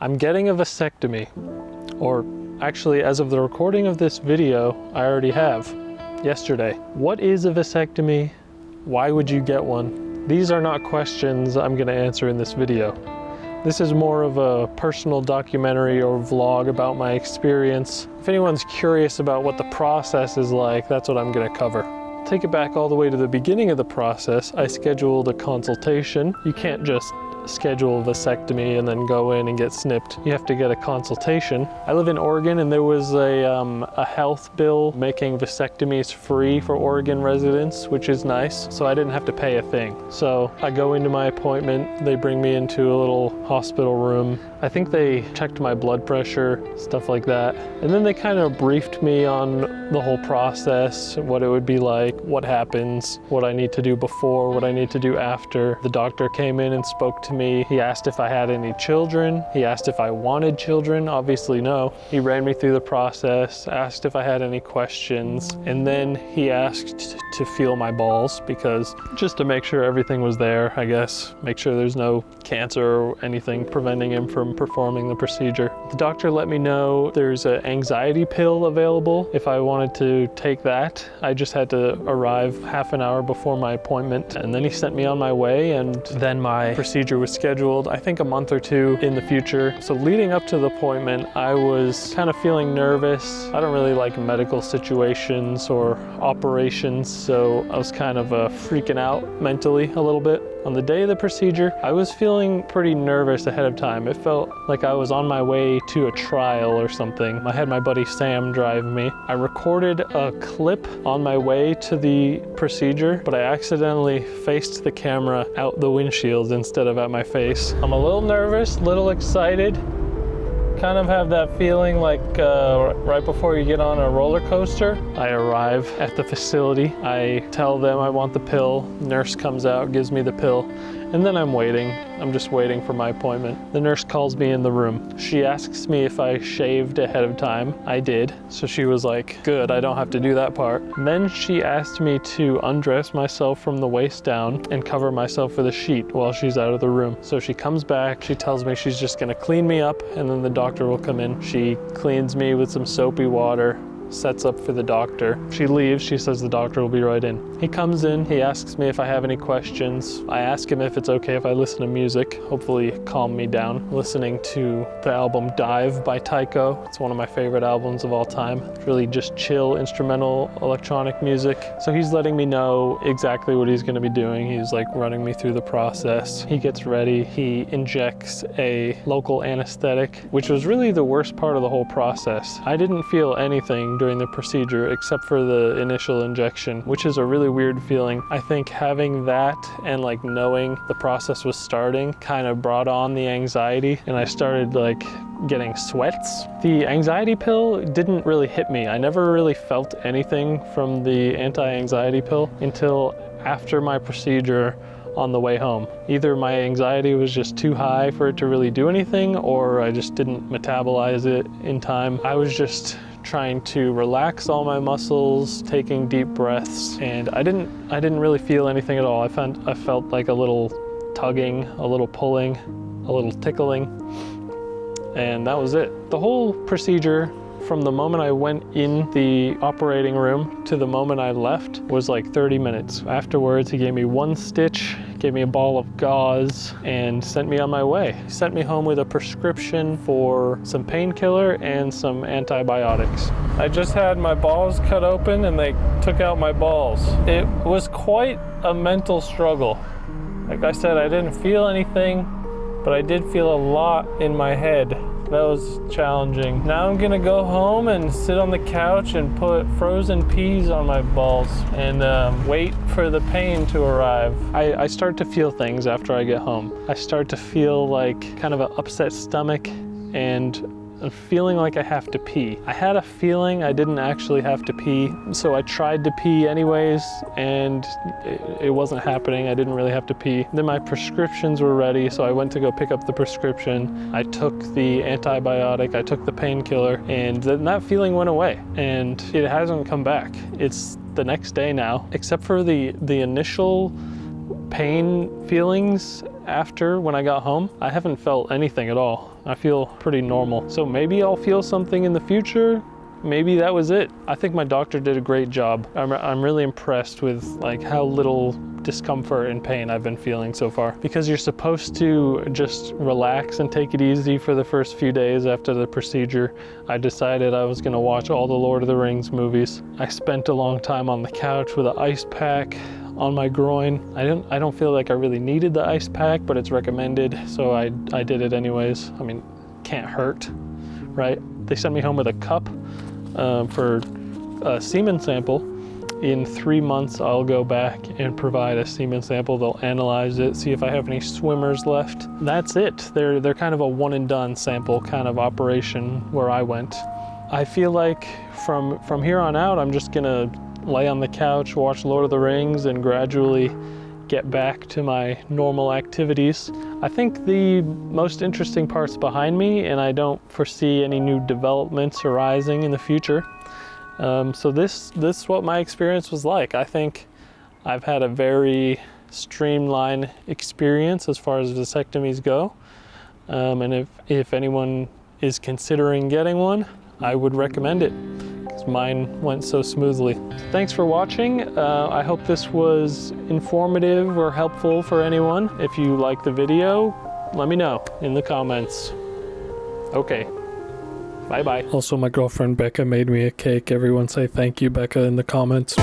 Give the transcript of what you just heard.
I'm getting a vasectomy, or actually, as of the recording of this video, I already have, yesterday. What is a vasectomy? Why would you get one? These are not questions I'm gonna answer in this video. This is more of a personal documentary or vlog about my experience. If anyone's curious about what the process is like, that's what I'm gonna cover. Take it back all the way to the beginning of the process. I scheduled a consultation. You can't just schedule a vasectomy and then go in and get snipped. You have to get a consultation. I live in Oregon, and there was a health bill making vasectomies free for Oregon residents, which is nice. So I didn't have to pay a thing. So I go into my appointment. They bring me into a little hospital room. I think they checked my blood pressure, stuff like that. And then they kind of briefed me on the whole process, what it would be like, what happens, what I need to do before, what I need to do after. The doctor came in and spoke to me. He asked if I had any children. He asked if I wanted children. Obviously no. He ran me through the process, asked if I had any questions, and then he asked to feel my balls, because just to make sure everything was there, I guess, make sure there's no cancer or anything preventing him from performing the procedure. The doctor let me know there's an anxiety pill available if I wanted to take that. I just had to arrive half an hour before my appointment, and then he sent me on my way, and then my procedure was scheduled, I think a month or two in the future. So leading up to the appointment, I was kind of feeling nervous. I don't really like medical situations or operations, so I was kind of freaking out mentally a little bit. On the day of the procedure, I was feeling pretty nervous ahead of time. It felt like I was on my way to a trial or something. I had my buddy Sam drive me. I recorded a clip on my way to the procedure, but I accidentally faced the camera out the windshield instead of at my face. I'm a little nervous, a little excited. Kind of have that feeling like right before you get on a roller coaster. I arrive at the facility. I tell them I want the pill. Nurse comes out, gives me the pill, and then I'm waiting. I'm just waiting for my appointment. The nurse calls me in the room. She asks me if I shaved ahead of time. I did. So she was like, good, I don't have to do that part. And then she asked me to undress myself from the waist down and cover myself with a sheet while she's out of the room. So she comes back, she tells me she's just gonna clean me up, and then the doctor will come in. She cleans me with some soapy water, sets up for the doctor. She leaves, she says the doctor will be right in. He comes in, he asks me if I have any questions. I ask him if it's okay if I listen to music, hopefully calm me down. Listening to the album Dive by Tycho. It's one of my favorite albums of all time. It's really just chill instrumental electronic music. So he's letting me know exactly what he's gonna be doing. He's like running me through the process. He gets ready, he injects a local anesthetic, which was really the worst part of the whole process. I didn't feel anything during the procedure except for the initial injection, which is a really weird feeling. I think having that and like knowing the process was starting kind of brought on the anxiety, and I started like getting sweats. The anxiety pill didn't really hit me. I never really felt anything from the anti-anxiety pill until after my procedure on the way home. Either my anxiety was just too high for it to really do anything, or I just didn't metabolize it in time. I was just trying to relax all my muscles, taking deep breaths, and I didn't really feel anything at all. I felt like a little tugging, a little pulling, a little tickling, and that was it. The whole procedure, from the moment I went in the operating room to the moment I left, was like 30 minutes. Afterwards, he gave me one stitch, gave me a ball of gauze, and sent me on my way. He sent me home with a prescription for some painkiller and some antibiotics. I just had my balls cut open and they took out my balls. It was quite a mental struggle. Like I said, I didn't feel anything, but I did feel a lot in my head. That was challenging. Now I'm gonna go home and sit on the couch and put frozen peas on my balls and wait for the pain to arrive. I start to feel things after I get home. I start to feel like kind of an upset stomach and feeling like I have to pee. I had a feeling I didn't actually have to pee, so I tried to pee anyways, and it wasn't happening. I didn't really have to pee. Then my prescriptions were ready, so I went to go pick up the prescription. I took the antibiotic, I took the painkiller, and then that feeling went away, and it hasn't come back. It's the next day now, except for the initial pain feelings after when I got home. I haven't felt anything at all. I feel pretty normal. So maybe I'll feel something in the future. Maybe that was it. I think my doctor did a great job. I'm really impressed with like how little discomfort and pain I've been feeling so far, because you're supposed to just relax and take it easy for the first few days after the procedure. I decided I was gonna watch all the Lord of the Rings movies. I spent a long time on the couch with an ice pack on my groin. I don't feel like I really needed the ice pack, but it's recommended, so I did it anyways. I mean, can't hurt, right? They sent me home with a cup for a semen sample. In 3 months, I'll go back and provide a semen sample. They'll analyze it, see if I have any swimmers left. That's it. They're kind of a one and done sample kind of operation where I went. I feel like from here on out, I'm just gonna lay on the couch, watch Lord of the Rings, and gradually get back to my normal activities. I think the most interesting part's behind me, and I don't foresee any new developments arising in the future. So this is what my experience was like. I think I've had a very streamlined experience as far as vasectomies go. And if anyone is considering getting one, I would recommend it, because mine went so smoothly. Thanks for watching. I hope this was informative or helpful for anyone. If you like the video, let me know in the comments. Okay. Bye-bye. Also, my girlfriend Becca made me a cake. Everyone say thank you, Becca, in the comments.